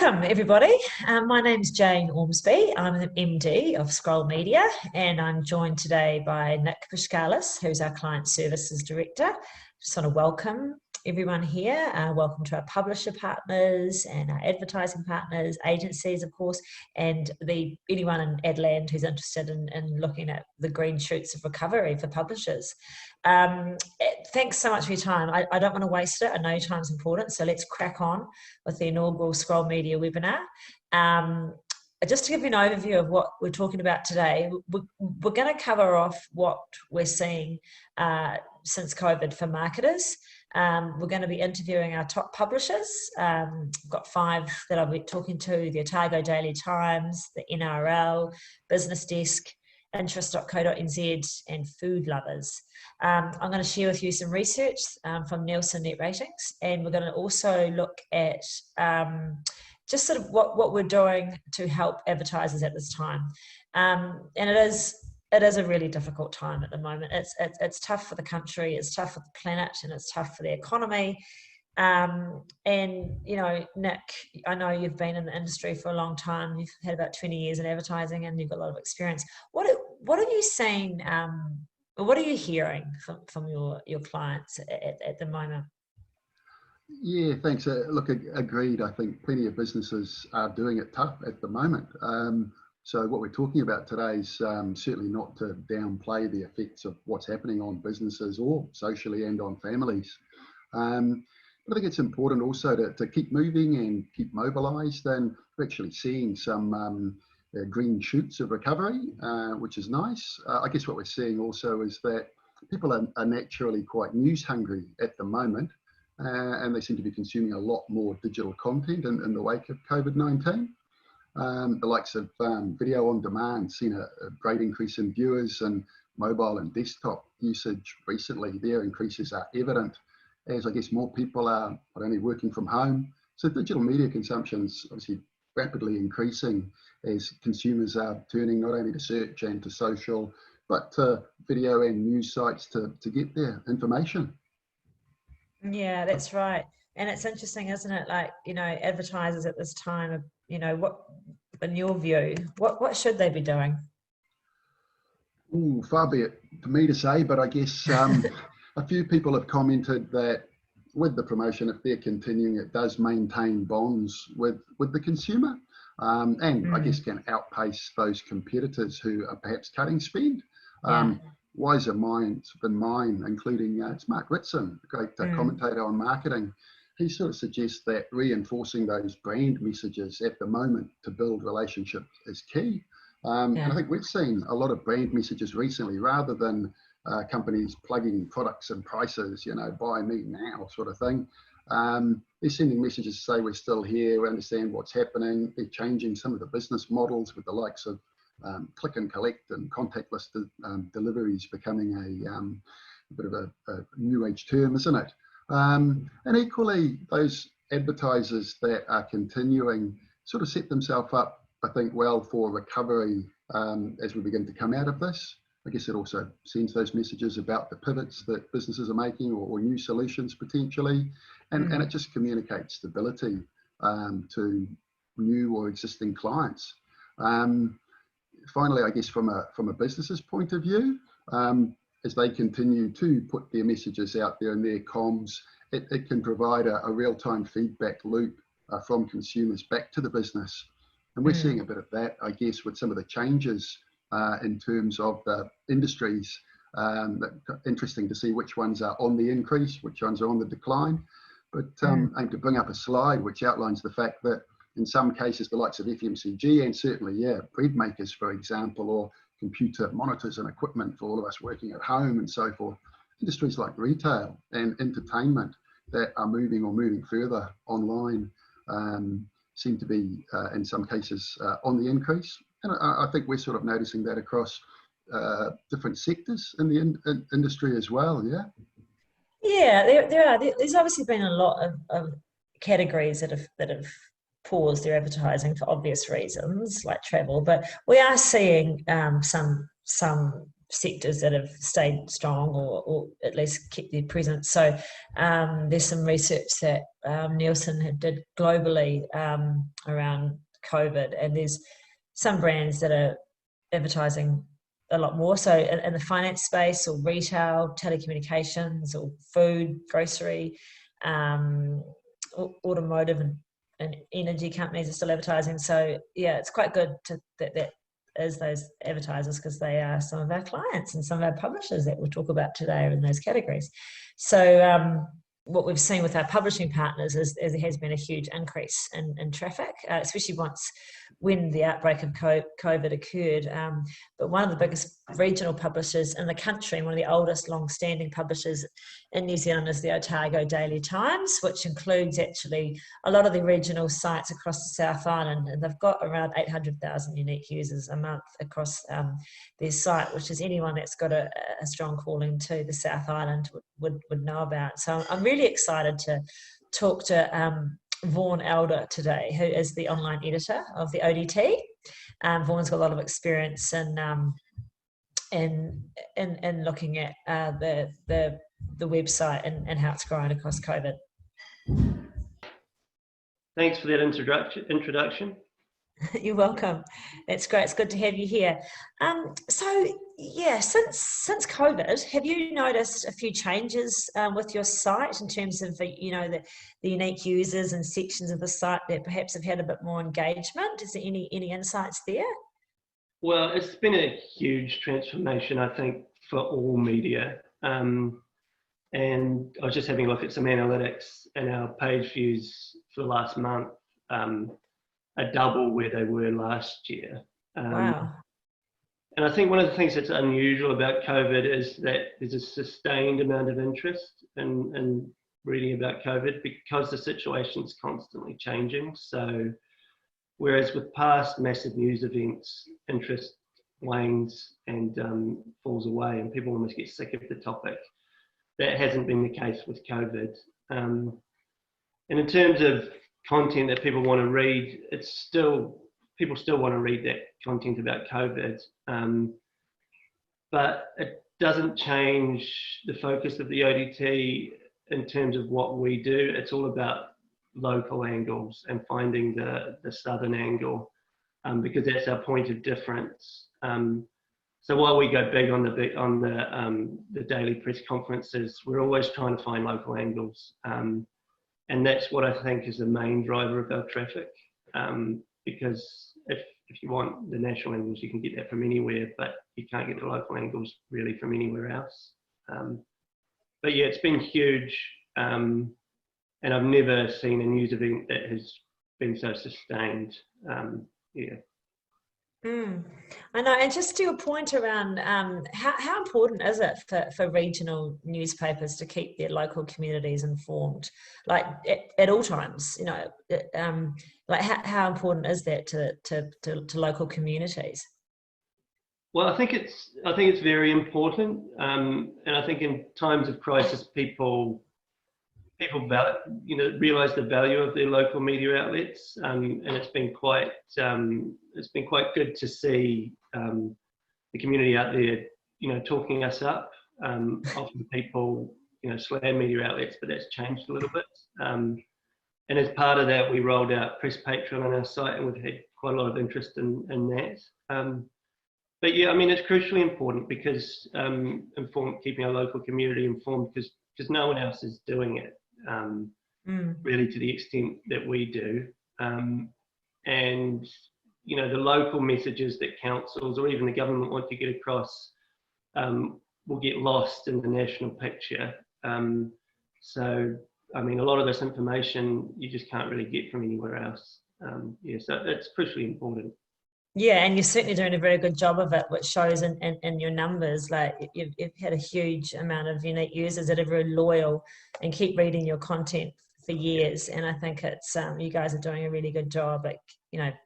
Welcome, everybody. My name's Jane Ormsby. I'm the MD of Scroll Media, and I'm joined today by Nick Paschalis, who's our Client Services Director. Just want to welcome everyone here. Welcome to our publisher partners and our advertising partners, agencies, of course, and anyone in Adland who's interested in looking at the green shoots of recovery for publishers. Thanks so much for your time. I don't want to waste it. I know your time's important, so let's crack on with the inaugural Scroll Media webinar. Just to give you an overview of what we're talking about today, we're going to cover off what we're seeing since COVID for marketers. We're going to be interviewing our top publishers. We've got 5 that I'll be talking to: the Otago Daily Times, the NRL, Business Desk, Interest.co.nz, and Food Lovers. I'm going to share with you some research from Nielsen Net Ratings, and we're going to also look at just sort of what we're doing to help advertisers at this time. And it is a really difficult time at the moment. It's tough for the country, it's tough for the planet, and it's tough for the economy. And you know, Nick, I know you've been in the industry for a long time. You've had about 20 years in advertising, and you've got a lot of experience. What are you seeing? What are you hearing from your clients at the moment? Yeah, thanks. Look, agreed. I think plenty of businesses are doing it tough at the moment. So what we're talking about today is certainly not to downplay the effects of what's happening on businesses or socially and on families. But I think it's important also to keep moving and keep mobilised, and we're actually seeing some green shoots of recovery, which is nice. I guess what we're seeing also is that people are naturally quite news hungry at the moment, and they seem to be consuming a lot more digital content in the wake of COVID-19. The likes of video on demand seen a great increase in viewers, and mobile and desktop usage recently. Their increases are evident as I guess more people are not only working from home. So digital media consumption is obviously rapidly increasing as consumers are turning not only to search and to social, but to video and news sites to get their information. Yeah, that's right. And it's interesting, isn't it? Like, you know, advertisers at this time, you know, what, in your view, what should they be doing? Ooh, far be it for me to say, but I guess a few people have commented that with the promotion, if they're continuing, it does maintain bonds with the consumer, and I guess can outpace those competitors who are perhaps cutting spend. Wiser minds than mine, including it's Mark Ritson, a great commentator on marketing. He sort of suggests that reinforcing those brand messages at the moment to build relationships is key. And I think we've seen a lot of brand messages recently, rather than companies plugging products and prices, you know, buy me now sort of thing. They're sending messages to say we're still here, we understand what's happening. They're changing some of the business models with the likes of click and collect and contactless deliveries becoming a bit of a new age term, isn't it? And equally, those advertisers that are continuing sort of set themselves up, I think, well for recovery as we begin to come out of this. I guess it also sends those messages about the pivots that businesses are making, or new solutions potentially, and it just communicates stability to new or existing clients. Finally, I guess from a business's point of view, as they continue to put their messages out there in their comms, it can provide a real-time feedback loop from consumers back to the business. And we're seeing a bit of that, I guess, with some of the changes in terms of the industries. Interesting to see which ones are on the increase, which ones are on the decline. But aim to bring up a slide which outlines the fact that in some cases, the likes of FMCG and certainly, bread makers, for example, or computer monitors and equipment for all of us working at home and so forth, industries like retail and entertainment that are moving further online seem to be, in some cases, on the increase. And I think we're sort of noticing that across different sectors in the industry as well, Yeah, there are. There's obviously been a lot of categories that have paused their advertising for obvious reasons, like travel. But we are seeing some sectors that have stayed strong or at least kept their presence. So there's some research that Nielsen did globally around COVID, and there's some brands that are advertising a lot more. So in the finance space or retail, telecommunications or food, grocery, automotive and energy companies are still advertising. So yeah, it's quite good that as those advertisers, because they are some of our clients and some of our publishers that we'll talk about today are in those categories. So what we've seen with our publishing partners is there has been a huge increase in traffic, especially when the outbreak of COVID occurred. But one of the biggest regional publishers in the country, and one of the oldest long-standing publishers in New Zealand, is the Otago Daily Times, which includes actually a lot of the regional sites across the South Island, and they've got around 800,000 unique users a month across their site, which is anyone that's got a strong calling to the South Island would know about. So I'm really excited to talk to Vaughan Elder today, who is the online editor of the ODT. Vaughan's got a lot of experience in looking at the website and how it's grown across COVID. Thanks for that introduction. You're welcome. It's great. It's good to have you here. So yeah, since COVID, have you noticed a few changes with your site in terms of the unique users and sections of the site that perhaps have had a bit more engagement? Is there any insights there? Well, it's been a huge transformation, I think, for all media. And I was just having a look at some analytics, and our page views for the last month are double where they were last year. Wow. And I think one of the things that's unusual about COVID is that there's a sustained amount of interest in reading about COVID because the situation's constantly changing. So whereas with past massive news events, interest wanes and falls away and people almost get sick of the topic, that hasn't been the case with COVID. And in terms of content that people want to read, people still want to read that content about COVID, but it doesn't change the focus of the ODT in terms of what we do. It's all about local angles and finding the southern angle, because that's our point of difference. So while we go big on the daily press conferences, we're always trying to find local angles. And that's what I think is the main driver of our traffic, because if you want the national angles, you can get that from anywhere, but you can't get the local angles really from anywhere else. But yeah, it's been huge, and I've never seen a news event that has been so sustained. Yeah. I know, and just to your point around how important is it for regional newspapers to keep their local communities informed, like at all times? Like how important is that to local communities? Well, I think it's very important, and I think in times of crisis, people realize the value of their local media outlets, and it's been quite good to see the community out there, talking us up. Often people, slam media outlets, but that's changed a little bit. And as part of that, we rolled out Press Patreon on our site, and we've had quite a lot of interest in that. But yeah, I mean, it's crucially important because keeping our local community informed, because no one else is doing it. Really to the extent that we do, and the local messages that councils or even the government want to get across will get lost in the national picture. So I mean, a lot of this information you just can't really get from anywhere else. Yeah, so it's crucially important. Yeah, and you're certainly doing a very good job of it, which shows in your numbers. Like you've had a huge amount of unique users that are very loyal and keep reading your content for years. And I think it's you guys are doing a really good job at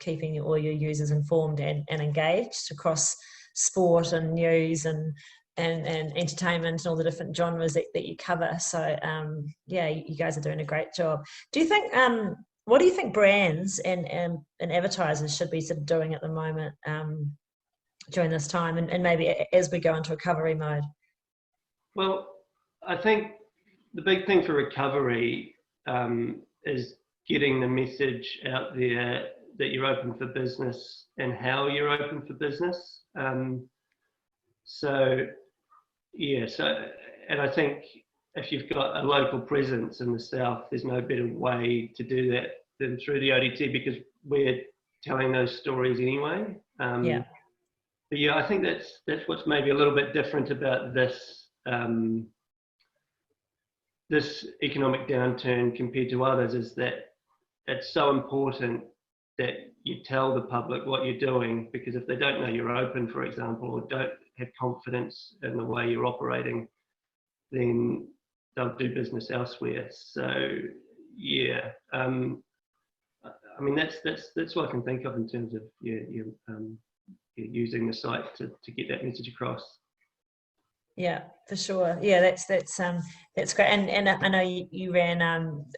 keeping all your users informed and engaged across sport and news and entertainment and all the different genres that you cover. So yeah, you guys are doing a great job. Do you think what do you think brands and advertisers should be sort of doing at the moment during this time, and maybe as we go into recovery mode? Well, I think the big thing for recovery is getting the message out there that you're open for business and how you're open for business. So and I think if you've got a local presence in the South, there's no better way to do that than through the ODT, because we're telling those stories anyway. But yeah, I think that's what's maybe a little bit different about this this economic downturn compared to others, is that it's so important that you tell the public what you're doing, because if they don't know you're open, for example, or don't have confidence in the way you're operating, then they'll do business elsewhere. So yeah, I mean that's what I can think of in terms of using the site to get that message across. Yeah, for sure. Yeah, that's great. And I know you ran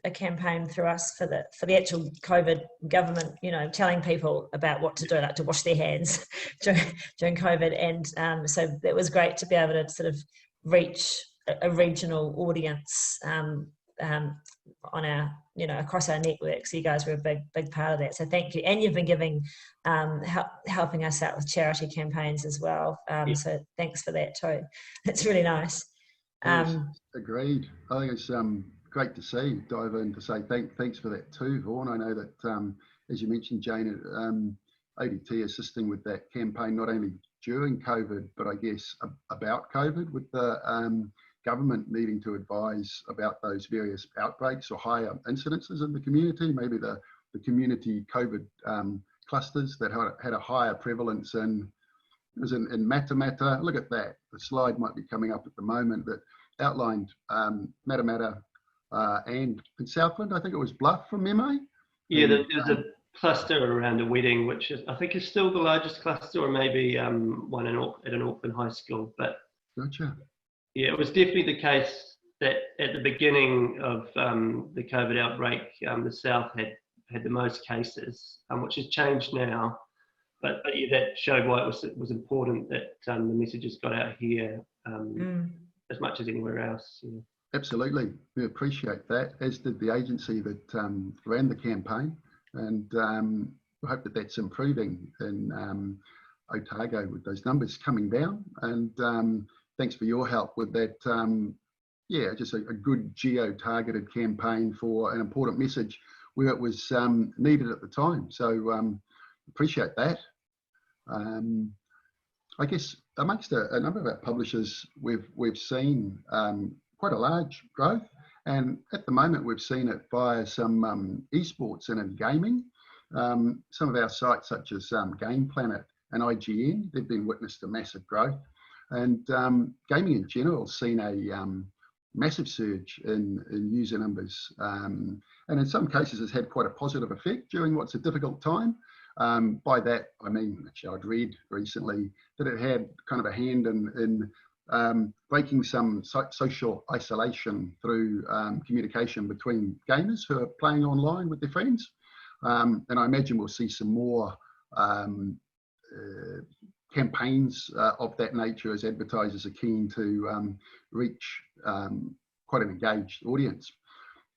a campaign through us for the actual COVID government, telling people about what to do, like to wash their hands during COVID. And so it was great to be able to sort of reach a regional audience on our, across our network. So you guys were a big part of that. So thank you. And you've been giving, helping us out with charity campaigns as well. So thanks for that too. That's really nice. Yes, agreed. I think it's great to see, dive in to say thanks for that too, Vaughan. I know that, as you mentioned, Jane, ODT assisting with that campaign, not only during COVID, but I guess about COVID, with the government needing to advise about those various outbreaks or higher incidences in the community, maybe the community COVID clusters that had a higher prevalence in Matamata. Look at that. The slide might be coming up at the moment that outlined Matamata and in Southland, I think it was Bluff from memory. Yeah, there's a cluster around a wedding, which I think is still the largest cluster, or maybe one at an Auckland high school. But gotcha. Yeah, it was definitely the case that at the beginning of the COVID outbreak, the South had the most cases, which has changed now. But yeah, that showed why it was important that the messages got out here as much as anywhere else. Yeah. Absolutely, we appreciate that, as did the agency that ran the campaign, and we hope that that's improving in Otago with those numbers coming down. And thanks for your help with that. Just a good geo-targeted campaign for an important message where it was needed at the time. So appreciate that. I guess amongst a number of our publishers, we've seen quite a large growth, and at the moment we've seen it via some esports and in gaming. Some of our sites, such as Game Planet and IGN, they've been witness to massive growth. And gaming in general has seen a massive surge in user numbers, and in some cases has had quite a positive effect during what's a difficult time. By that I mean, actually, I'd read recently that it had kind of a hand in breaking some social isolation through communication between gamers who are playing online with their friends. And I imagine we'll see some more campaigns of that nature as advertisers are keen to reach quite an engaged audience.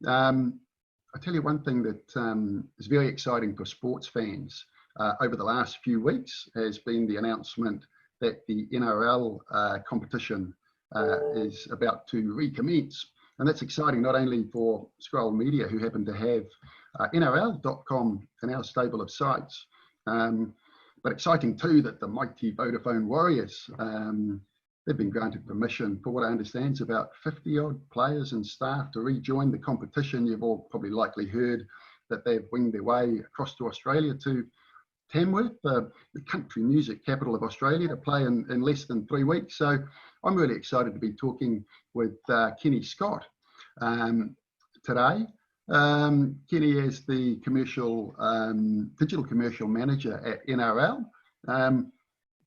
I tell you one thing that is very exciting for sports fans over the last few weeks has been the announcement that the NRL competition is about to recommence. And that's exciting not only for Scroll Media, who happen to have NRL.com in our stable of sites, but exciting too that the mighty Vodafone Warriors, they've been granted permission for what I understand is about 50 odd players and staff to rejoin the competition. You've all probably likely heard that they've winged their way across to Australia to Tamworth, the country music capital of Australia, to play in less than 3 weeks. So I'm really excited to be talking with Kenny Scott today. Kenny is the digital commercial manager at NRL.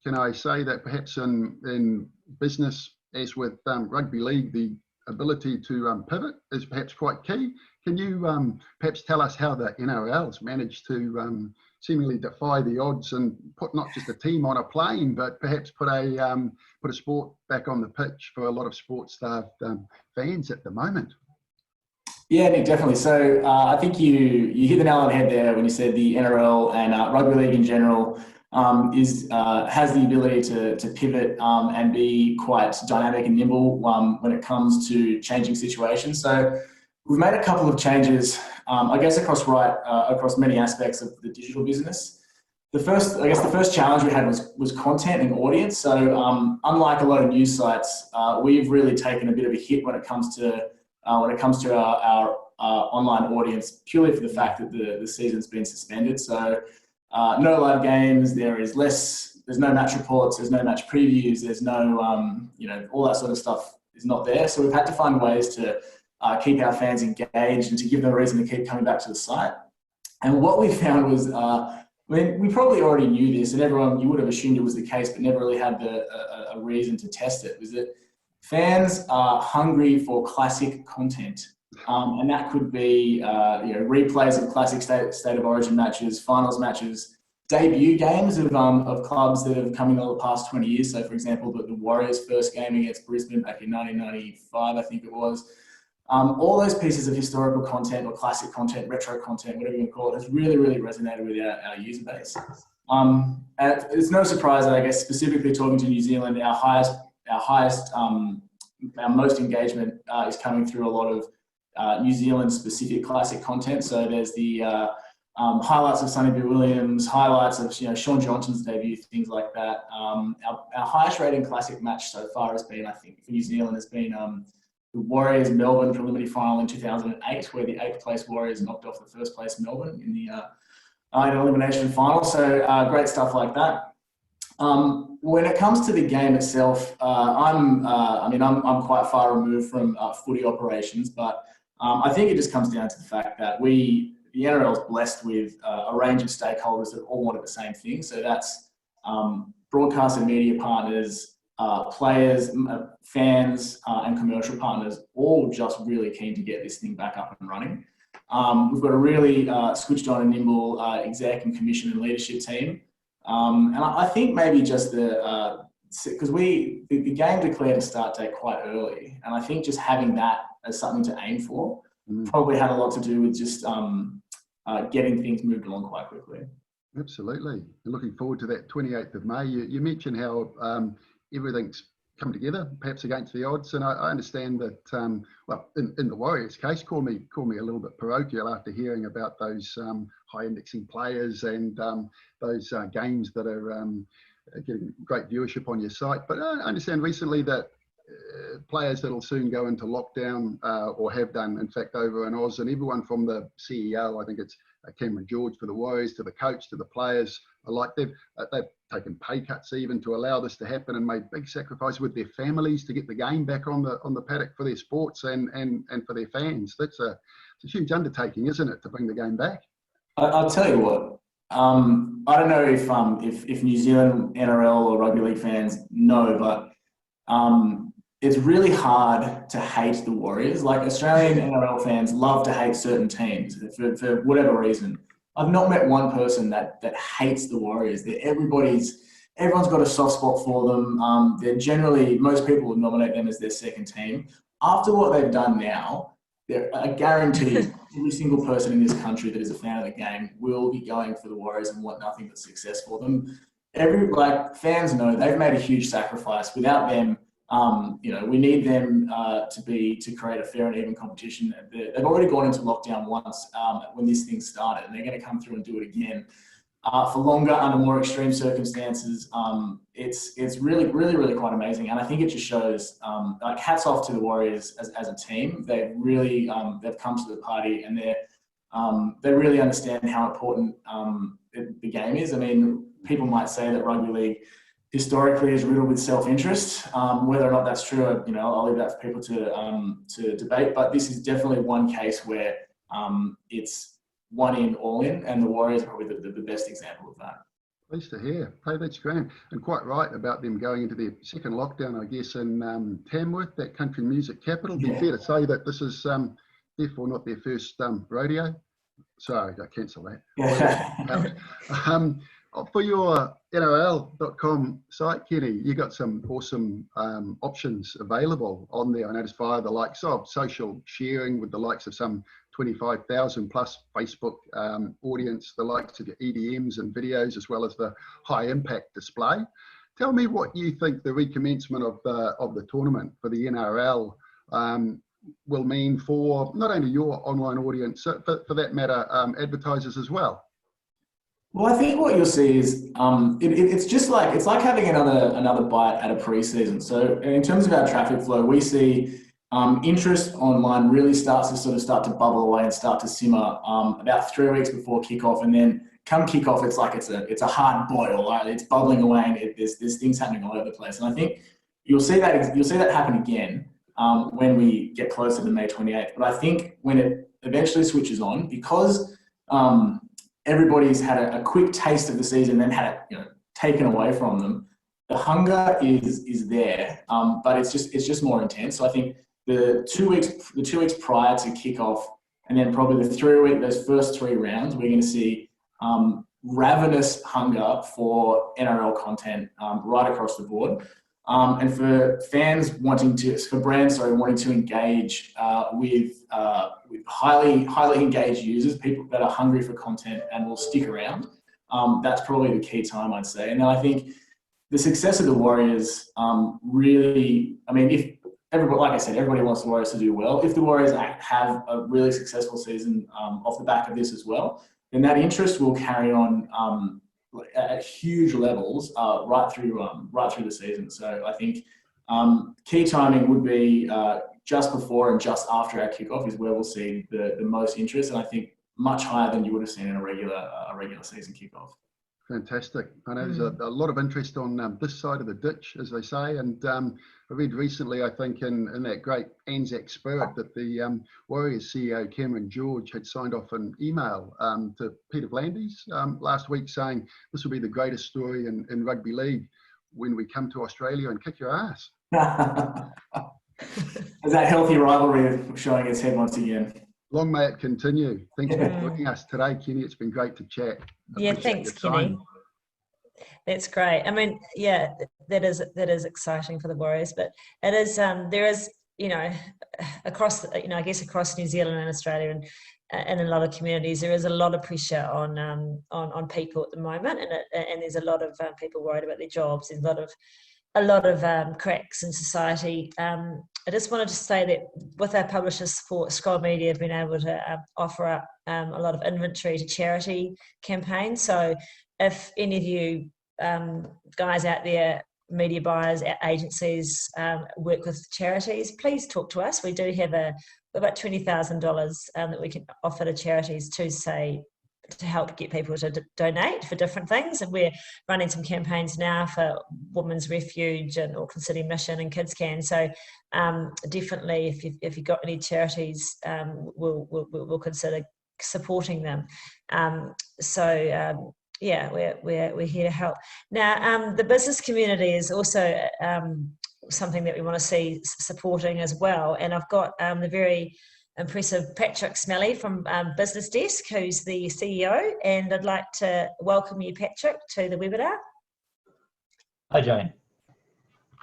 Can I say that perhaps in business, as with rugby league, the ability to pivot is perhaps quite key? Can you perhaps tell us how the NRL's managed to seemingly defy the odds and put not just a team on a plane, but perhaps put a sport back on the pitch for a lot of sports-starved fans at the moment. Yeah, Nick, definitely. So I think you hit the nail on the head there when you said the NRL and rugby league in general has the ability to pivot and be quite dynamic and nimble when it comes to changing situations. So we've made a couple of changes, I guess, across many aspects of the digital business. The first challenge we had was content and audience. So unlike a lot of news sites, we've really taken a bit of a hit when it comes to our online audience, purely for the fact that the season's been suspended. So no live games, there's no match reports, there's no match previews, there's no, all that sort of stuff is not there. So we've had to find ways to keep our fans engaged and to give them a reason to keep coming back to the site. And what we found was, we probably already knew this, and you would have assumed it was the case, but never really had a reason to test it, was that fans are hungry for classic content. And that could be replays of classic state of origin matches, finals matches, debut games of clubs that have come in over the past 20 years. So, for example, the Warriors' first game against Brisbane back in 1995, I think it was. All those pieces of historical content or classic content, retro content, whatever you want to call it, has really, really resonated with our user base. And it's no surprise that, I guess, specifically talking to New Zealand, our most engagement is coming through a lot of New Zealand-specific classic content. So there's the highlights of Sonny Bill Williams, highlights of Sean Johnson's debut, things like that. Our highest-rated classic match so far has been, I think, for New Zealand, has been the Warriors-Melbourne preliminary final in 2008, where the 8th place Warriors knocked off the 1st place Melbourne in the elimination final. So great stuff like that. When it comes to the game itself, I'm quite far removed from footy operations, but I think it just comes down to the fact that the NRL is blessed with a range of stakeholders that all wanted the same thing. So that's broadcast and media partners, players, fans, and commercial partners, all just really keen to get this thing back up and running. We've got a really switched on and nimble exec and commission and leadership team. And I think maybe just because the game declared a start date quite early, and I think just having that as something to aim for probably had a lot to do with just getting things moved along quite quickly. Absolutely. Looking forward to that 28th of May. You mentioned how everything's come together, perhaps against the odds, and I understand that, in the Warriors' case, call me a little bit parochial after hearing about those high indexing players and those games that are getting great viewership on your site. But I understand recently that players that'll soon go into lockdown or have done, in fact, over in Oz, and everyone from the CEO, I think it's Cameron George for the Warriors, to the coach, to the players alike, they've taken pay cuts even to allow this to happen, and made big sacrifices with their families to get the game back on the paddock for their sports and for their fans. It's a huge undertaking, isn't it, to bring the game back? I'll tell you what. I don't know if New Zealand NRL or rugby league fans know, but it's really hard to hate the Warriors. Like, Australian NRL fans love to hate certain teams for whatever reason. I've not met one person that hates the Warriors. Everyone's got a soft spot for them. They're generally, most people would nominate them as their second team. After what they've done now, I guarantee every single person in this country that is a fan of the game will be going for the Warriors and want nothing but success for them. Fans know they've made a huge sacrifice. Without them, we need them to create a fair and even competition. They've already gone into lockdown once when this thing started, and they're going to come through and do it again for longer under more extreme circumstances. It's really, really, really quite amazing, and I think it just shows hats off to the Warriors as a team. They've really they've come to the party, and they really understand how important the game is. I mean, people might say that rugby league historically is riddled with self-interest. Whether or not that's true, I'll leave that for people to debate. But this is definitely one case where it's one in, all in, and the Warriors are probably the best example of that. Pleased to hear. Hey, that's great. And quite right about them going into their second lockdown, I guess, in Tamworth, that country music capital. It'd be fair to say that this is therefore not their first rodeo. Sorry, I cancel that. Yeah. For your NRL.com site, Kenny, you got some awesome options available on there. I noticed via the likes of social sharing with the likes of some 25,000 plus Facebook audience, the likes of your EDMs and videos, as well as the high impact display. Tell me what you think the recommencement of the tournament for the NRL will mean for not only your online audience, but for that matter, advertisers as well. Well, I think what you'll see is it's like having another bite at a preseason. So in terms of our traffic flow, we see interest online really starts to bubble away and start to simmer about 3 weeks before kickoff, and then come kickoff, it's a hard boil. Right? It's bubbling away, and there's things happening all over the place. And I think you'll see that happen again when we get closer to May 28th. But I think when it eventually switches on, because everybody's had a quick taste of the season, then had it taken away from them, the hunger is there, but it's just more intense. So I think the 2 weeks prior to kickoff, and then probably those first 3 rounds, we're going to see ravenous hunger for NRL content right across the board, and for brands wanting to engage with highly engaged users, people that are hungry for content and will stick around. That's probably the key time, I'd say. And then I think the success of the Warriors really, I mean, if everybody, like I said, everybody wants the Warriors to do well. If the Warriors have a really successful season off the back of this as well, then that interest will carry on at huge levels right through the season. So I think key timing would be just before and just after our kickoff is where we'll see the most interest, and I think much higher than you would have seen in a regular season kickoff. Fantastic. I know there's a lot of interest on this side of the ditch, as they say, and I read recently, I think, in that great Anzac spirit, that the Warriors CEO Cameron George had signed off an email to Peter V'landys last week saying this will be the greatest story in rugby league when we come to Australia and kick your ass. Is that healthy rivalry showing its head once again? Long may it continue. Thanks for joining us today, Kenny. It's been great to chat. Yeah, thanks, Kenny. That's great. I mean, yeah, that is exciting for the Warriors, but it is there is across I guess across New Zealand and Australia and in a lot of communities there is a lot of pressure on people at the moment, and there's a lot of people worried about their jobs. There's a lot of cracks in society. I just wanted to say that with our publishers support, Scroll Media have been able to offer up a lot of inventory to charity campaigns. So if any of you guys out there, media buyers, agencies, work with charities, please talk to us. We do have about $20,000 that we can offer to charities to help get people to donate for different things, and we're running some campaigns now for Women's Refuge and Auckland City Mission and Kids Can. So definitely, if you've got any charities, we'll consider supporting them. Yeah, we're here to help. Now, the business community is also something that we want to see supporting as well, and I've got the very impressive Patrick Smelly from Business Desk, who's the CEO, and I'd like to welcome you, Patrick, to the webinar. Hi, Jane.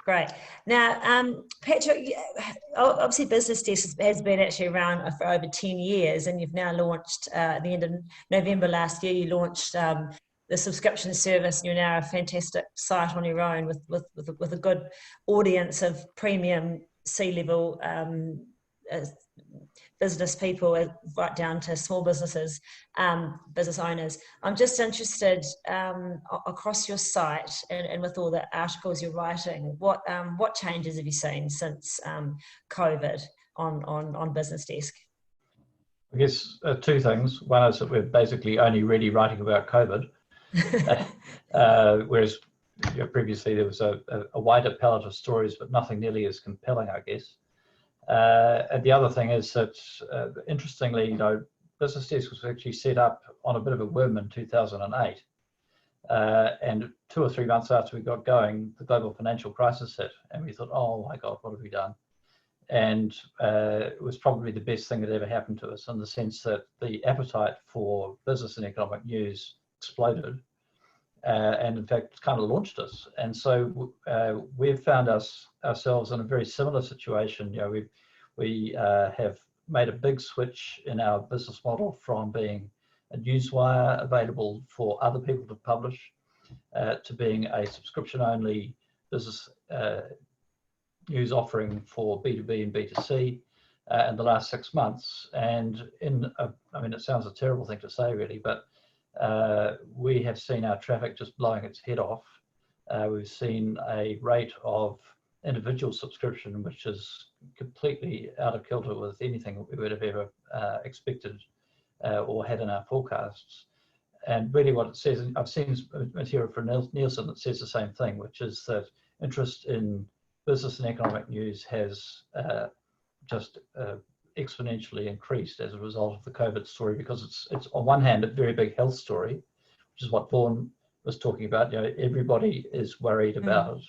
Great. Now, Patrick, obviously Business Desk has been actually around for over 10 years, and you've now launched, at the end of November last year, you launched the subscription service. You're now a fantastic site on your own with a good audience of premium C-level business people, right down to small businesses, business owners. I'm just interested across your site and with all the articles you're writing, what changes have you seen since COVID on Business Desk? I guess 2 things. One is that we're basically only really writing about COVID, whereas previously there was a wider palette of stories, but nothing nearly as compelling, I guess. And the other thing is that, interestingly, Business Desk was actually set up on a bit of a whim in 2008. And 2 or 3 months after we got going, the global financial crisis hit, and we thought, oh my God, what have we done? and it was probably the best thing that ever happened to us, in the sense that the appetite for business and economic news exploded, and in fact kind of launched us. And so we've found ourselves in a very similar situation. You know, we have made a big switch in our business model from being a newswire available for other people to publish to being a subscription-only business news offering for B2B and B2C in the last 6 months. And I mean, it sounds a terrible thing to say, really, but we have seen our traffic just blowing its head off. We've seen a rate of individual subscription which is completely out of kilter with anything we would have ever expected or had in our forecasts. And really what it says, and I've seen material from Nielsen that says the same thing, which is that interest in business and economic news has just exponentially increased as a result of the COVID story, because it's on one hand a very big health story, which is what Vaughan was talking about. You know, everybody is worried about it.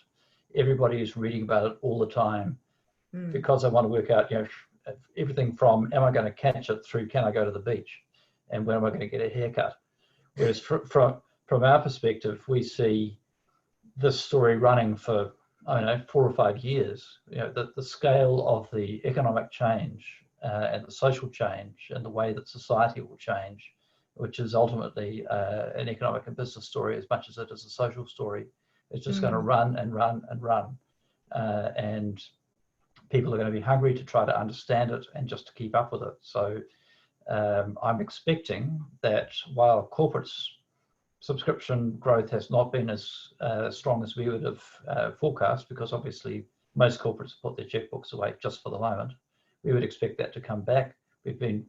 Everybody is reading about it all the time because they want to work out, you know, everything from am I going to catch it through can I go to the beach, and when am I going to get a haircut. Whereas from our perspective, we see this story running for, I don't know, 4 or 5 years. You know, the scale of the economic change and the social change and the way that society will change, which is ultimately an economic and business story as much as it is a social story. It's just going to run and run and run. And people are going to be hungry to try to understand it and just to keep up with it. So I'm expecting that while corporates' subscription growth has not been as strong as we would have forecast, because obviously most corporates put their checkbooks away just for the moment, we would expect that to come back. We've been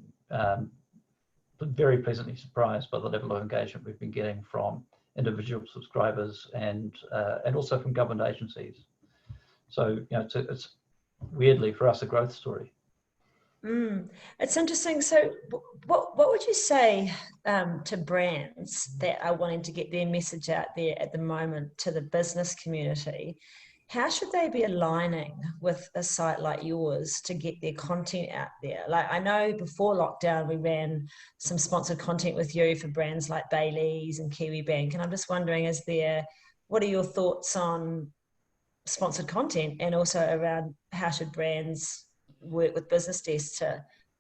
very pleasantly surprised by the level of engagement we've been getting from individual subscribers and also from government agencies. So, you know, it's weirdly for us a growth story. It's interesting. So what would you say to brands that are wanting to get their message out there at the moment to the business community? How should they be aligning with a site like yours to get their content out there? Like, I know before lockdown, we ran some sponsored content with you for brands like Bailey's and Kiwi Bank. And I'm just wondering, what are your thoughts on sponsored content, and also around how should brands work with business desks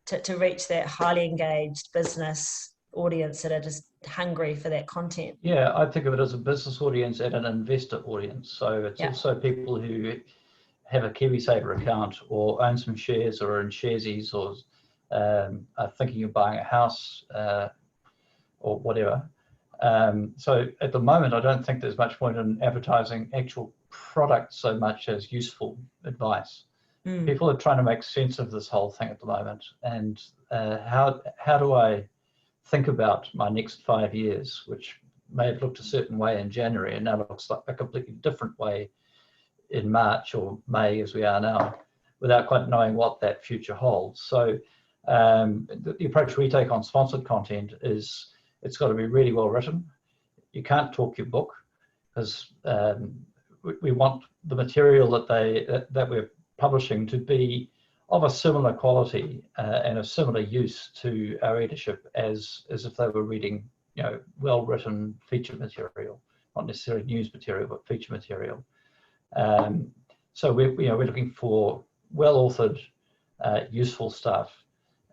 to reach that highly engaged business audience that are just hungry for that content? Yeah, I think of it as a business audience and an investor audience. So it's also people who have a KiwiSaver account or own some shares or are in Sharesies or are thinking of buying a house or whatever. So at the moment, I don't think there's much point in advertising actual product so much as useful advice. People are trying to make sense of this whole thing at the moment, and how do I think about my next 5 years, which may have looked a certain way in January and now looks like a completely different way in March or May as we are now, without quite knowing what that future holds. So the approach we take on sponsored content is it's got to be really well written. You can't talk your book, because we want the material that we're publishing to be of a similar quality and a similar use to our readership as if they were reading, you know, well-written feature material, not necessarily news material, but feature material. So we're looking for well-authored, useful stuff.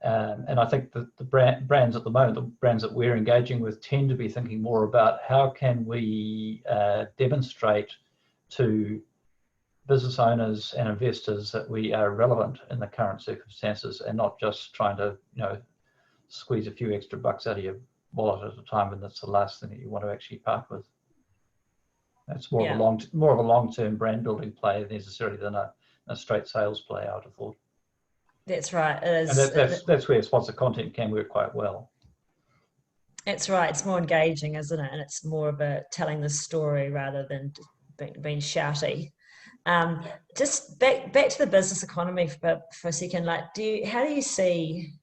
And I think that the brands at the moment, the brands that we're engaging with, tend to be thinking more about how can we demonstrate to business owners and investors that we are relevant in the current circumstances, and not just trying to, you know, squeeze a few extra bucks out of your wallet at a time when that's the last thing that you want to actually part with. That's more of a long-term brand building play necessarily than a straight sales play, I would have thought. That's right. And that's where sponsored content can work quite well. That's right. It's more engaging, isn't it? And it's more about telling the story rather than being shouty. Just back to the business economy for a second. Like, how do you see,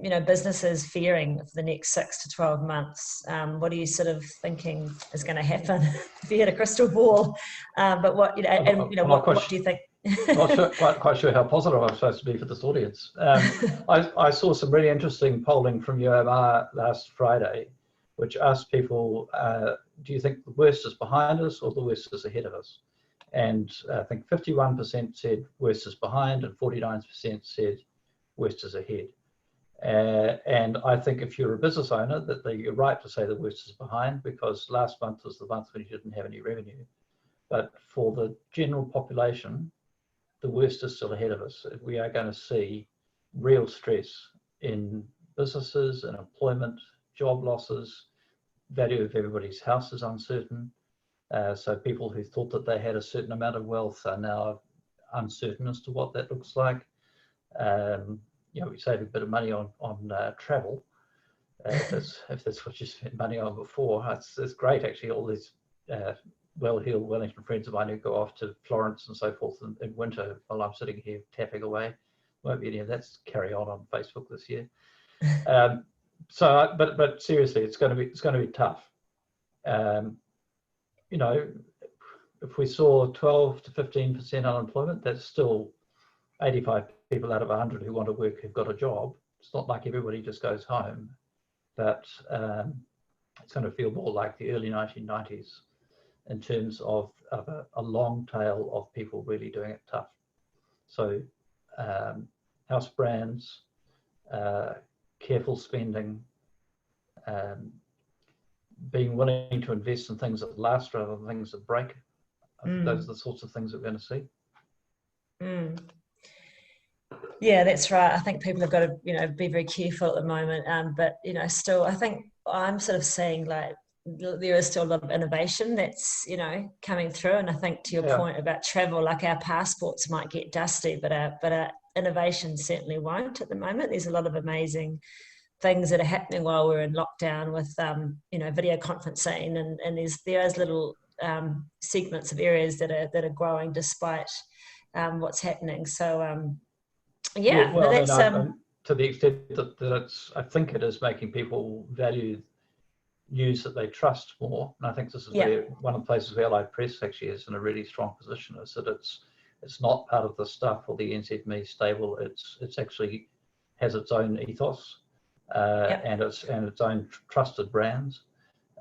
you know, businesses faring for the next 6 to 12 months? What are you sort of thinking is going to happen if you had a crystal ball? But what, you know, and you know, what do you think Not sure, quite sure how positive I'm supposed to be for this audience. I saw some really interesting polling from UMR last Friday, which asked people, do you think the worst is behind us or the worst is ahead of us? And I think 51% said worst is behind and 49% said worst is ahead. And I think if you're a business owner, that you're right to say the worst is behind, because last month was the month when you didn't have any revenue. But for the general population, the worst is still ahead of us. We are going to see real stress in businesses and employment, job losses, value of everybody's house is uncertain. So people who thought that they had a certain amount of wealth are now uncertain as to what that looks like. You know, we save a bit of money on travel. If that's what you spent money on before, it's great actually. All these well-heeled Wellington friends of mine who go off to Florence and so forth in winter, while I'm sitting here tapping away. Won't be any of that carry on Facebook this year. But seriously, it's going to be tough. You know, if we saw 12 to 15% unemployment, that's still 85 people out of 100 who want to work who've got a job. It's not like everybody just goes home, but it's going to feel more like the early 1990s in terms of a long tail of people really doing it tough. So house brands, careful spending, being willing to invest in things that last rather than things that break. Those are the sorts of things that we're going to see. Yeah, that's right. I think people have got to, you know, be very careful at the moment. But, you know, still, I think I'm sort of seeing like there is still a lot of innovation that's, you know, coming through. And I think to your point about travel, like our passports might get dusty, but our innovation certainly won't at the moment. There's a lot of amazing things that are happening while we're in lockdown with, you know, video conferencing, and there's little segments of areas that are growing despite what's happening. So well, that's to the extent that I think it is making people value news that they trust more. And I think this is where one of the places where Allied Press actually is in a really strong position, is that it's not part of the Stuff or the NZME stable. It's actually has its own ethos and its own trusted brands.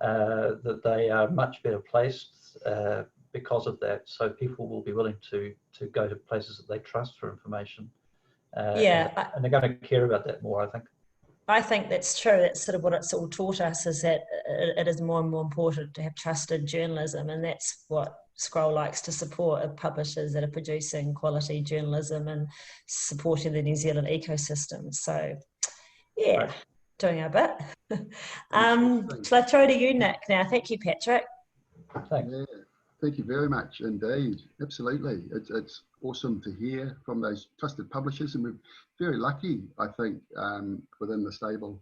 That they are much better placed because of that. So people will be willing to go to places that they trust for information. And they're going to care about that more, I think. I think that's true. That's sort of what it's all taught us, is that it is more and more important to have trusted journalism, and that's what Scroll likes to support, are publishers that are producing quality journalism and supporting the New Zealand ecosystem. So, yeah, doing our bit. Shall I throw to you, Nick, now? Thank you, Patrick. Thanks. Yeah, thank you very much indeed. Absolutely. It's awesome to hear from those trusted publishers, and we're very lucky, I think, within the stable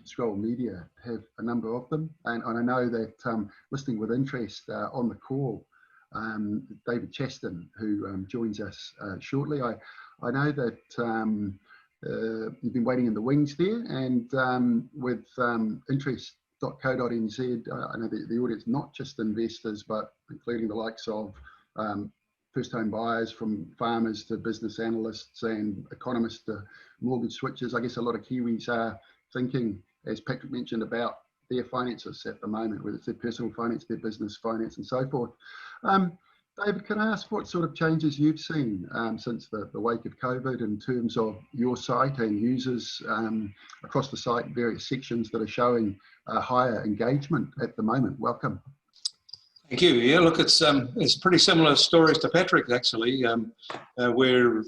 Scroll Media have a number of them. And I know that listening with interest on the call, David Chaston, who joins us shortly, I know that you've been waiting in the wings there, and with interest.co.nz, I know the audience, not just investors, but including the likes of first home buyers, from farmers to business analysts and economists to mortgage switchers. I guess a lot of Kiwis are thinking, as Patrick mentioned, about their finances at the moment, whether it's their personal finance, their business finance, and so forth. David, can I ask what sort of changes you've seen since the wake of COVID in terms of your site and users across the site, various sections that are showing higher engagement at the moment? Welcome. Thank you. Yeah, look, it's pretty similar stories to Patrick, actually. We're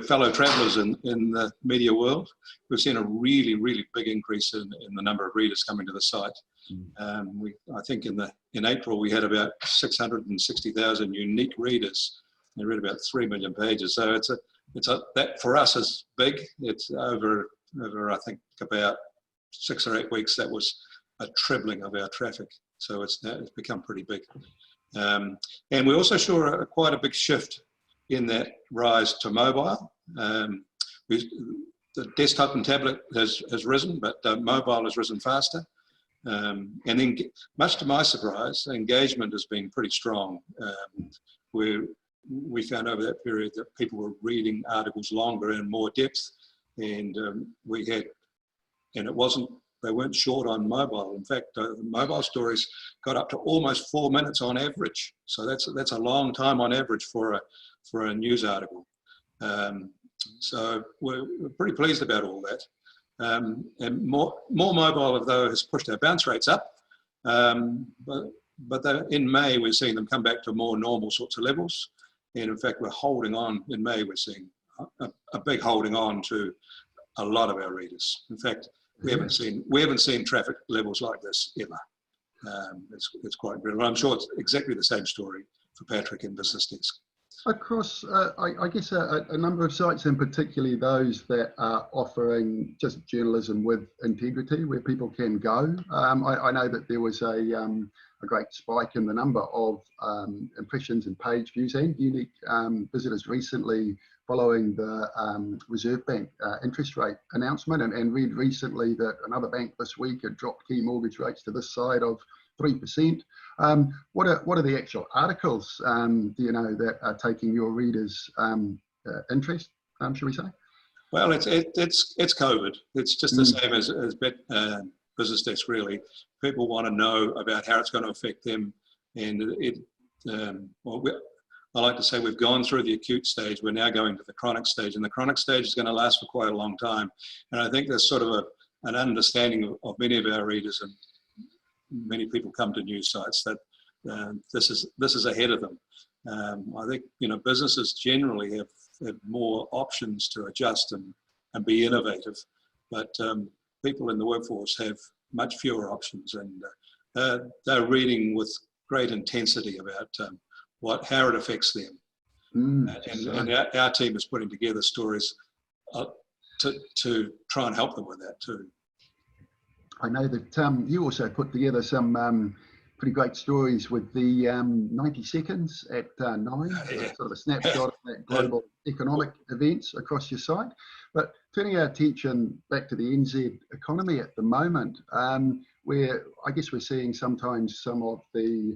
fellow travellers in the media world. We've seen a really, really big increase in the number of readers coming to the site. I think in April we had about 660,000 unique readers. They read about 3 million pages. So that for us is big. It's over I think about 6 or 8 weeks. That was a trebling of our traffic. So it's become pretty big. And we also saw quite a big shift in that rise to mobile. The desktop and tablet has risen, but mobile has risen faster. And then, much to my surprise, engagement has been pretty strong. we found over that period that people were reading articles longer and more depth, and they weren't short on mobile. In fact, mobile stories got up to almost 4 minutes on average. So that's a long time on average for a news article. So we're pretty pleased about all that. And more mobile, though, has pushed our bounce rates up. But in May, we're seeing them come back to more normal sorts of levels. And in fact, we're holding on. In May, we're seeing a big holding on to a lot of our readers. In fact, we haven't seen traffic levels like this ever. It's quite incredible. I'm sure it's exactly the same story for Patrick and Business Desk. Across, I guess, a number of sites, and particularly those that are offering just journalism with integrity, where people can go. I know that there was a great spike in the number of impressions and page views and unique visitors recently following the Reserve Bank interest rate announcement, and read recently that another bank this week had dropped key mortgage rates to this side of 3%. What are the actual articles, do you know, that are taking your readers' interest, shall we say? Well, it's COVID. It's just the same as Business Desk, really. People want to know about how it's going to affect them, and I like to say we've gone through the acute stage. We're now going to the chronic stage, and the chronic stage is going to last for quite a long time. And I think there's sort of an understanding of many of our readers, and many people come to news sites, that this is ahead of them. I think businesses generally have more options to adjust and be innovative, but people in the workforce have much fewer options, and they're reading with great intensity about how it affects them. And our team is putting together stories to try and help them with that too. I know that you also put together some pretty great stories with the 90 seconds at 9, sort of a snapshot of that global economic events across your site. But turning our attention back to the NZ economy at the moment, where I guess we're seeing sometimes some of the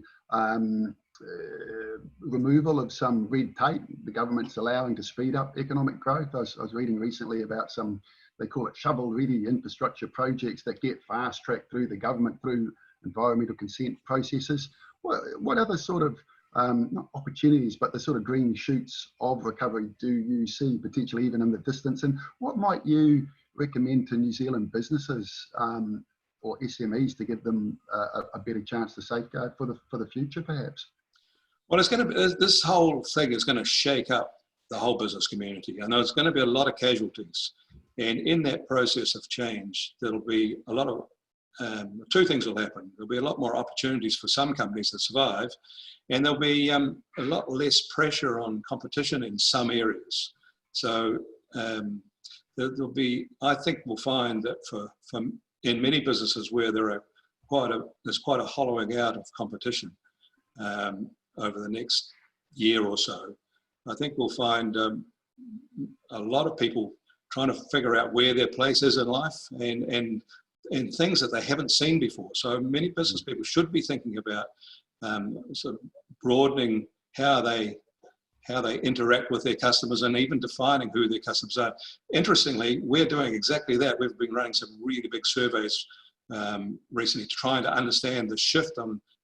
removal of some red tape the government's allowing to speed up economic growth. I was reading recently about some, they call it shovel-ready infrastructure projects that get fast-tracked through the government through environmental consent processes. What other sort of, not opportunities, but the sort of green shoots of recovery do you see, potentially even in the distance? And what might you recommend to New Zealand businesses or SMEs to give them a better chance to safeguard for the future, perhaps? Well, this whole thing is going to shake up the whole business community. I know there's going to be a lot of casualties. And in that process of change, there'll be a lot of, two things will happen. There'll be a lot more opportunities for some companies to survive, and there'll be a lot less pressure on competition in some areas. So there'll be, I think we'll find that for in many businesses where there's quite a hollowing out of competition over the next year or so, I think we'll find a lot of people trying to figure out where their place is in life and things that they haven't seen before. So many business people should be thinking about sort of broadening how they interact with their customers and even defining who their customers are. Interestingly, we're doing exactly that. We've been running some really big surveys recently trying to understand the shift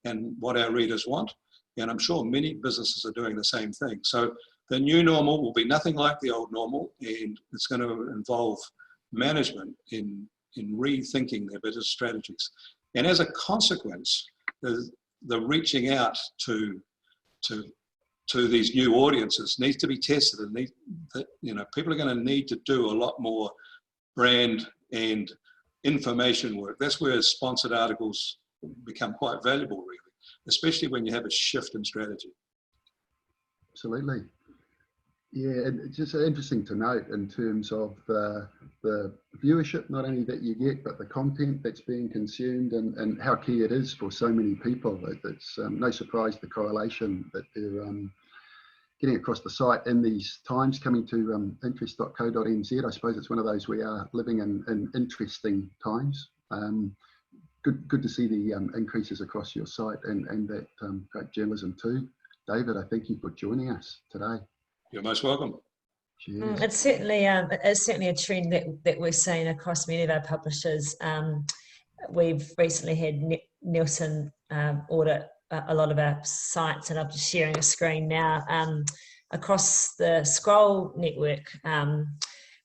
and what our readers want. And I'm sure many businesses are doing the same thing. So the new normal will be nothing like the old normal, and it's going to involve management in rethinking their business strategies. And as a consequence, the reaching out to these new audiences needs to be tested, and people are going to need to do a lot more brand and information work. That's where sponsored articles become quite valuable, really, especially when you have a shift in strategy. Absolutely. Yeah, and it's just interesting to note in terms of the viewership, not only that you get, but the content that's being consumed and how key it is for so many people. It's no surprise the correlation that they're getting across the site in these times. Coming to interest.co.nz, I suppose it's one of those we are living in interesting times. Good to see the increases across your site and that great journalism too. David, I thank you for joining us today. You're most welcome. Cheers. It's certainly a trend that we're seeing across many of our publishers. We've recently had Nielsen audit a lot of our sites, and I'm just sharing a screen now. Across the Scroll network,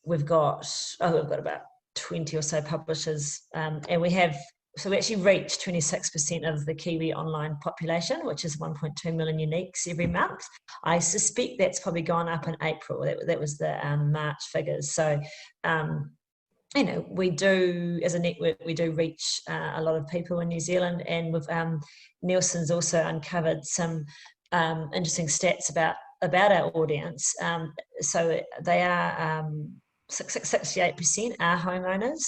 we've got about 20 or so publishers, and we actually reach 26% of the Kiwi online population, which is 1.2 million uniques every month. I suspect that's probably gone up in April. That was the March figures. So, we do, as a network, we do reach a lot of people in New Zealand, and with Nielsen's also uncovered some interesting stats about our audience. So they are 68% are homeowners,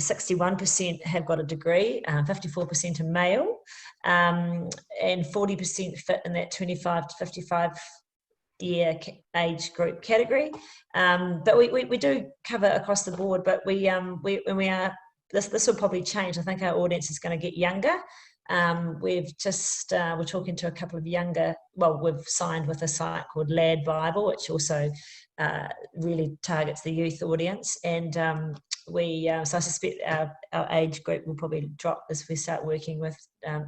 61% have got a degree, 54% are male, and 40% fit in that 25 to 55 year age group category. But we do cover across the board, but this will probably change. I think our audience is going to get younger. We're talking to a couple of we've signed with a site called Lad Bible, which also really targets the youth audience, and so I suspect our age group will probably drop as we start working with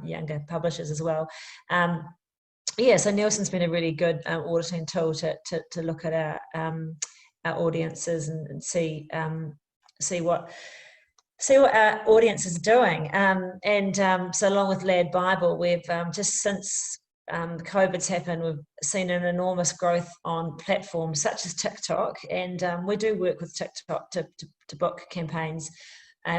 younger publishers as well. So Nielsen's been a really good auditing tool to look at our audiences and see what our audience is doing. So along with Lad Bible, we've just since COVID's happened, we've seen an enormous growth on platforms such as TikTok, and we do work with TikTok to book campaigns.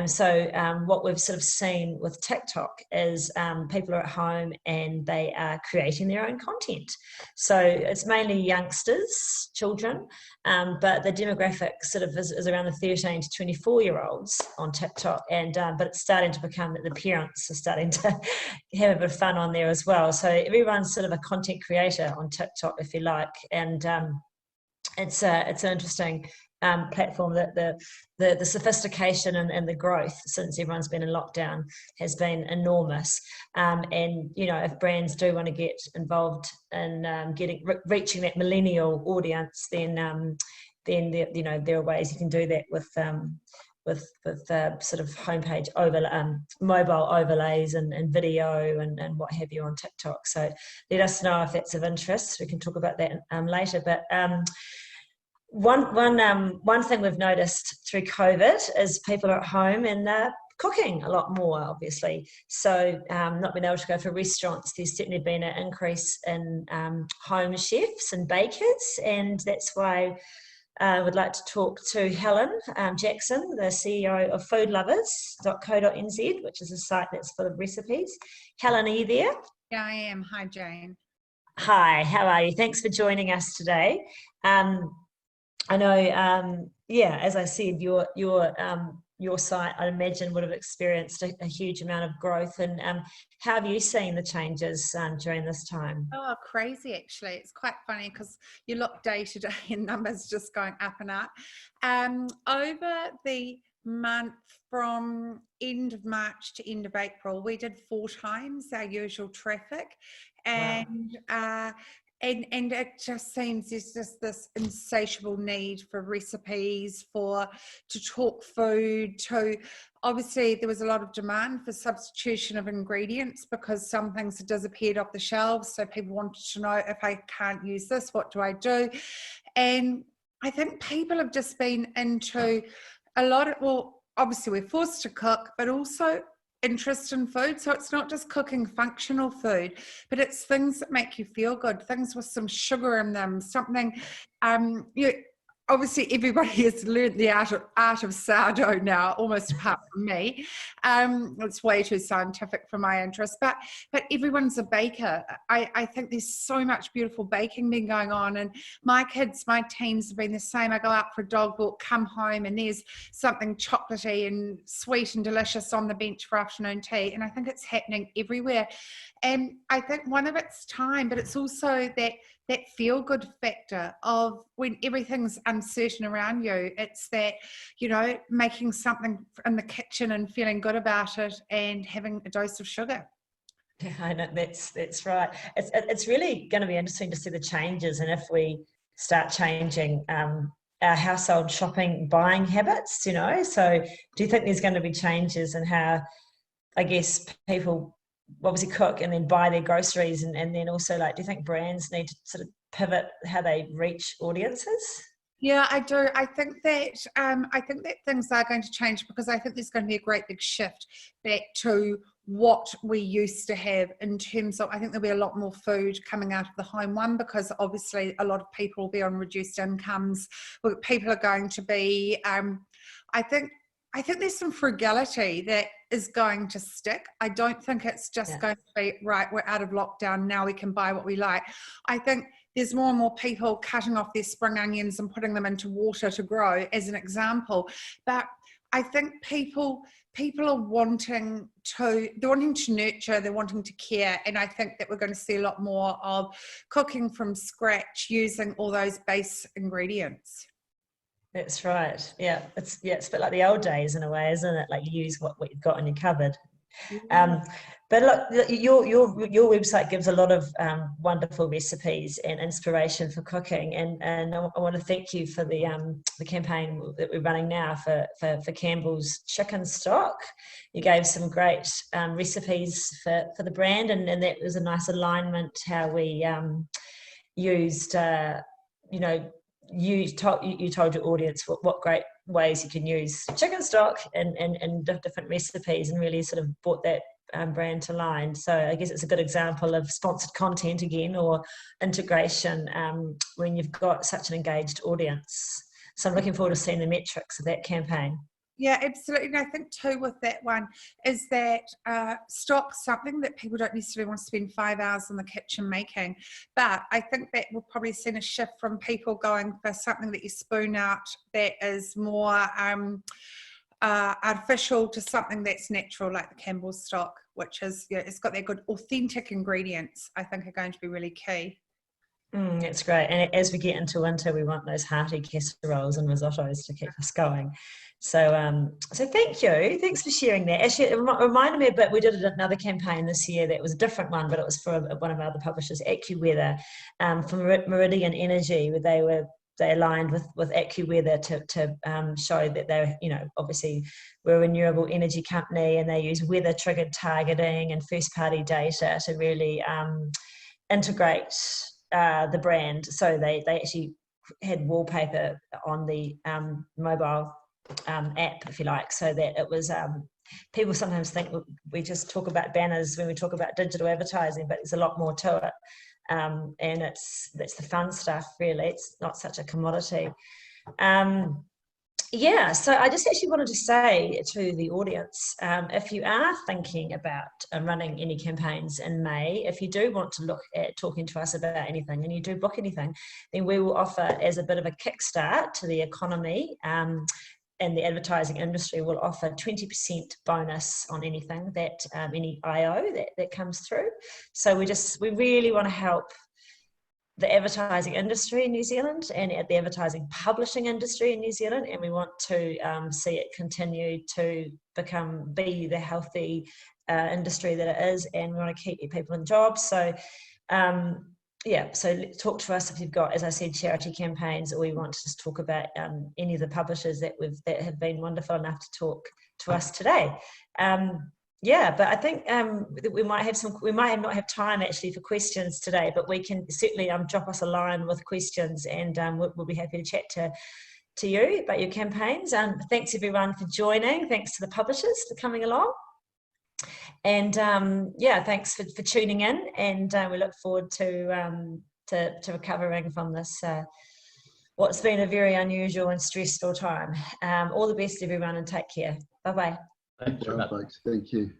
So what we've sort of seen with TikTok is people are at home and they are creating their own content. So it's mainly youngsters, children, but the demographic sort of is around the 13 to 24-year-olds on TikTok, and but it's starting to become that the parents are starting to have a bit of fun on there as well. So everyone's sort of a content creator on TikTok, if you like, and it's an interesting platform. That the sophistication and the growth since everyone's been in lockdown has been enormous. And if brands do want to get involved in reaching that millennial audience, then there are ways you can do that with sort of homepage mobile overlays and video and what have you on TikTok. So let us know if that's of interest. We can talk about that later. But one thing we've noticed through COVID is people are at home and they're cooking a lot more, obviously. So not being able to go for restaurants, there's certainly been an increase in home chefs and bakers, and that's why I would like to talk to Helen Jackson, the CEO of foodlovers.co.nz, which is a site that's full of recipes. Helen, are you there? Yeah, I am. Hi, Jane. Hi, how are you? Thanks for joining us today. I know, as I said, your site, I imagine, would have experienced a huge amount of growth. And how have you seen the changes during this time? Oh, crazy, actually. It's quite funny because you look day to day and numbers just going up and up. Over the month from end of March to end of April, we did 4 times our usual traffic. And wow. And it just seems there's just this insatiable need for recipes, to talk food, obviously there was a lot of demand for substitution of ingredients because some things had disappeared off the shelves. So people wanted to know, if I can't use this, what do I do? And I think people have just been into obviously we're forced to cook, but also interest in food. So it's not just cooking functional food, but it's things that make you feel good, things with some sugar in them, something obviously everybody has learned the art of sourdough now, almost apart from me. It's way too scientific for my interest, but everyone's a baker. I think there's so much beautiful baking been going on, and my teens have been the same. I go out for a dog walk, come home, and there's something chocolatey and sweet and delicious on the bench for afternoon tea, and I think it's happening everywhere. And I think one of it's time, but it's also that feel-good factor of when everything's uncertain around you. It's that, making something in the kitchen and feeling good about it and having a dose of sugar. Yeah, I know, that's right. It's really going to be interesting to see the changes, and if we start changing our household shopping buying habits, So do you think there's going to be changes in how, I guess, people obviously cook and then buy their groceries, and then also, like, do you think brands need to sort of pivot how they reach audiences? Yeah, I do. I think that things are going to change, because I think there's going to be a great big shift back to what we used to have in terms of, I think there'll be a lot more food coming out of the home one, because obviously a lot of people will be on reduced incomes. People are going to be, I think there's some frugality that is going to stick. I don't think it's just going to be, right, we're out of lockdown, now we can buy what we like. I think there's more and more people cutting off their spring onions and putting them into water to grow, as an example. But I think people are wanting to nurture, they're wanting to care. And I think that we're going to see a lot more of cooking from scratch using all those base ingredients. That's right. Yeah, it's a bit like the old days in a way, isn't it? Like, you use what you've got in your cupboard. But look, your website gives a lot of wonderful recipes and inspiration for cooking, and I want to thank you for the campaign that we're running now for Campbell's chicken stock. You gave some great recipes for the brand, and that was a nice alignment how we used you told your audience what great ways you can use chicken stock and different recipes, and really sort of brought that brand to line. So I guess it's a good example of sponsored content again, or integration, when you've got such an engaged audience. So I'm looking forward to seeing the metrics of that campaign. Yeah, absolutely. And I think too with that one is that stock's something that people don't necessarily want to spend 5 hours in the kitchen making. But I think that we'll probably see a shift from people going for something that you spoon out that is more artificial, to something that's natural, like the Campbell's stock, which is, it's got their good authentic ingredients, I think are going to be really key. That's great. And as we get into winter, we want those hearty casseroles and risottos to keep us going. So thank you. Thanks for sharing that. Actually, it reminded me a bit, we did another campaign this year that was a different one, but it was for one of our other publishers, AccuWeather, from Meridian Energy, where they aligned with AccuWeather to show that they're, obviously we're a renewable energy company, and they use weather triggered targeting and first party data to really integrate the brand. So they actually had wallpaper on the mobile app, if you like, so that it was people sometimes think we just talk about banners when we talk about digital advertising, but there's a lot more to it, and that's the fun stuff, really. It's not such a commodity. So I just actually wanted to say to the audience, if you are thinking about running any campaigns in May, if you do want to look at talking to us about anything, and you do book anything, then we will offer, as a bit of a kickstart to the economy, and the advertising industry will offer 20% bonus on anything that any IO that comes through. So we really want to help the advertising industry in New Zealand and at the advertising publishing industry in New Zealand, and we want to see it continue to be the healthy industry that it is, and we want to keep people in jobs. So so talk to us if you've got, as I said, charity campaigns, or we want to just talk about any of the publishers that have been wonderful enough to talk to us today. But I think we might not have time actually for questions today, but we can certainly drop us a line with questions, and we'll be happy to chat to you about your campaigns. Thanks everyone for joining. Thanks to the publishers for coming along. And thanks for tuning in, and we look forward to recovering from this what's been a very unusual and stressful time. All the best everyone, and take care. Bye bye. Thank you.